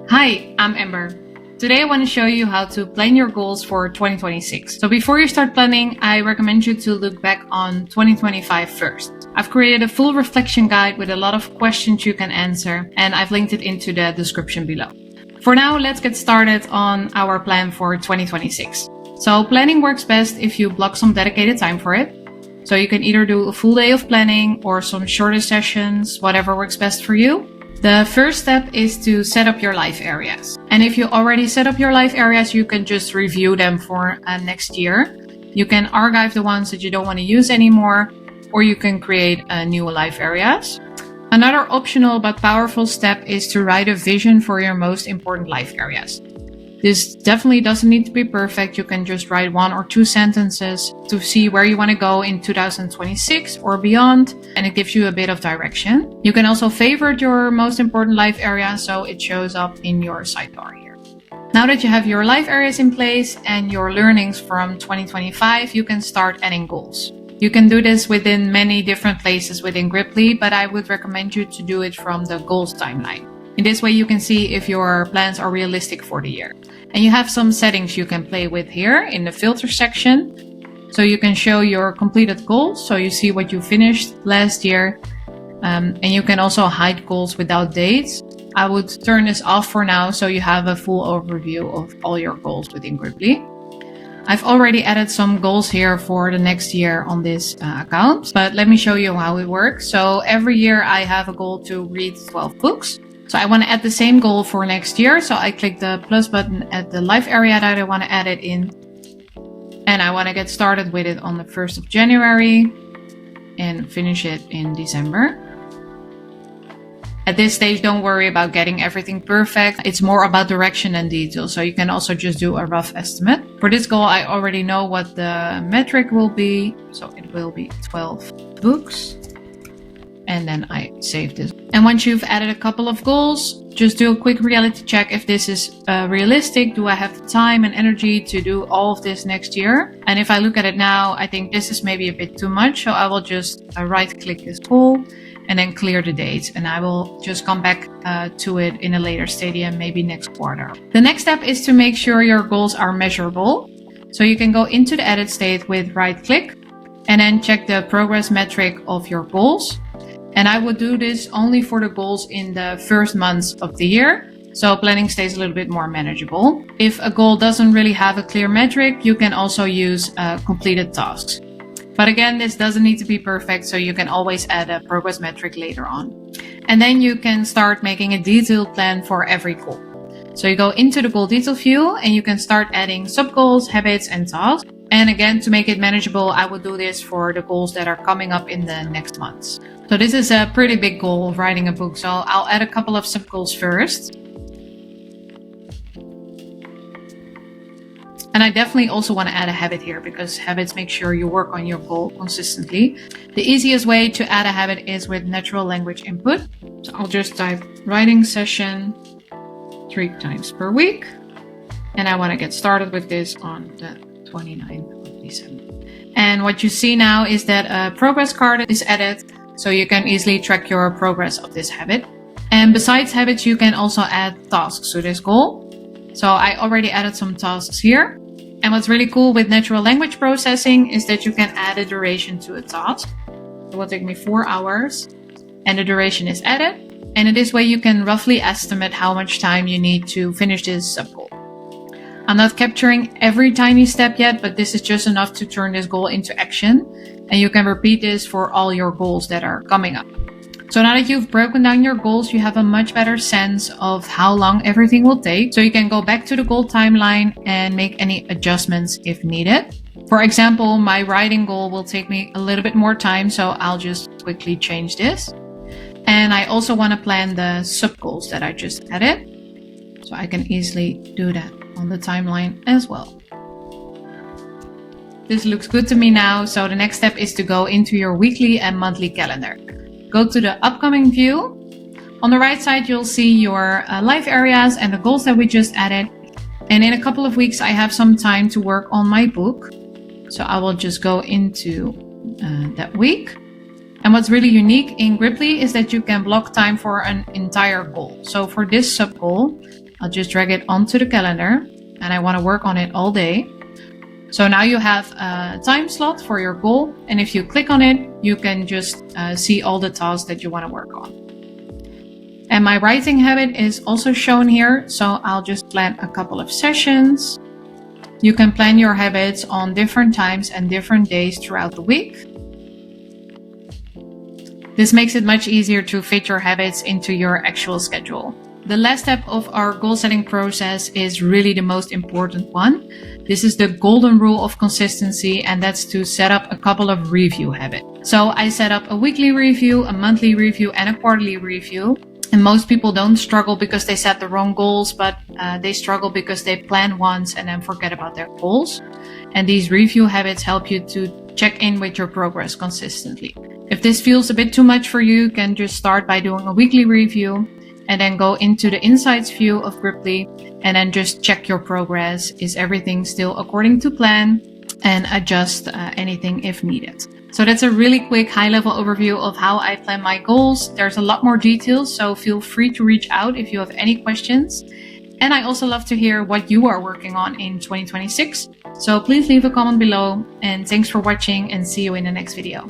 Hi, I'm Amber. Today I want to show you how to plan your goals for 2026. So before you start planning, I recommend you to look back on 2025 first. I've created a full reflection guide with a lot of questions you can answer, and I've linked it into the description below. For now, let's get started on our plan for 2026. So planning works best if you block some dedicated time for it. So you can either do a full day of planning or some shorter sessions, whatever works best for you. The first step is to set up your life areas. And if you already set up your life areas, you can just review them for next year. You can archive the ones that you don't want to use anymore, or you can create new life areas. Another optional but powerful step is to write a vision for your most important life areas. This definitely doesn't need to be perfect. You can just write 1 or 2 sentences to see where you want to go in 2026 or beyond, and it gives you a bit of direction. You can also favorite your most important life area so it shows up in your sidebar here. Now that you have your life areas in place and your learnings from 2025, you can start adding goals. You can do this within many different places within Griply, but I would recommend you to do it from the goals timeline. In this way, you can see if your plans are realistic for the year. And you have some settings you can play with here in the filter section. So you can show your completed goals. So you see what you finished last year. And you can also hide goals without dates. I would turn this off for now so you have a full overview of all your goals within Griply. I've already added some goals here for the next year on this account, but let me show you how it works. So every year I have a goal to read 12 books. So I want to add the same goal for next year. So I click the plus button at the life area that I want to add it in. And I want to get started with it on the 1st of January and finish it in December. At this stage, don't worry about getting everything perfect. It's more about direction and detail. So you can also just do a rough estimate. For this goal, I already know what the metric will be. So it will be 12 books. And then I save this. And once you've added a couple of goals, just do a quick reality check if this is realistic. Do I have the time and energy to do all of this next year? And if I look at it now, I think this is maybe a bit too much. So I will just right click this goal and then clear the date. And I will just come back to it in a later stadium, maybe next quarter. The next step is to make sure your goals are measurable. So you can go into the edit state with right click and then check the progress metric of your goals. And I would do this only for the goals in the first months of the year. So planning stays a little bit more manageable. If a goal doesn't really have a clear metric, you can also use completed tasks. But again, this doesn't need to be perfect, so you can always add a progress metric later on. And then you can start making a detailed plan for every goal. So you go into the goal detail view and you can start adding subgoals, habits, and tasks. And again, to make it manageable, I would do this for the goals that are coming up in the next months. So this is a pretty big goal of writing a book. So I'll add a couple of subgoals first. And I definitely also want to add a habit here because habits make sure you work on your goal consistently. The easiest way to add a habit is with natural language input. So I'll just type writing session 3 times per week. And I want to get started with this on the 29th of December. And what you see now is that a progress card is added, so you can easily track your progress of this habit. And besides habits, you can also add tasks to this goal. So I already added some tasks here. And what's really cool with natural language processing is that you can add a duration to a task. It will take me 4 hours and the duration is added. And in this way, you can roughly estimate how much time you need to finish this subgoal. I'm not capturing every tiny step yet, but this is just enough to turn this goal into action. And you can repeat this for all your goals that are coming up. So now that you've broken down your goals, you have a much better sense of how long everything will take. So you can go back to the goal timeline and make any adjustments if needed. For example, my writing goal will take me a little bit more time, so I'll just quickly change this. And I also want to plan the subgoals that I just added. So I can easily do that on the timeline as well. This looks good to me now. So the next step is to go into your weekly and monthly calendar. Go to the upcoming view. On the right side, you'll see your life areas and the goals that we just added. And in a couple of weeks, I have some time to work on my book. So I will just go into that week. And what's really unique in Griply is that you can block time for an entire goal. So for this sub goal, I'll just drag it onto the calendar, and I want to work on it all day. So now you have a time slot for your goal, and if you click on it, you can just see all the tasks that you want to work on. And my writing habit is also shown here, so I'll just plan a couple of sessions. You can plan your habits on different times and different days throughout the week. This makes it much easier to fit your habits into your actual schedule. The last step of our goal setting process is really the most important one. This is the golden rule of consistency, and that's to set up a couple of review habits. So I set up a weekly review, a monthly review, and a quarterly review. And most people don't struggle because they set the wrong goals, but they struggle because they plan once and then forget about their goals. And these review habits help you to check in with your progress consistently. If this feels a bit too much for you, you can just start by doing a weekly review and then go into the insights view of Griply and then just check your progress. Is everything still according to plan? And adjust anything if needed. So that's a really quick high-level overview of how I plan my goals. There's a lot more details, so feel free to reach out if you have any questions. And I also love to hear what you are working on in 2026. So please leave a comment below, and thanks for watching, and see you in the next video.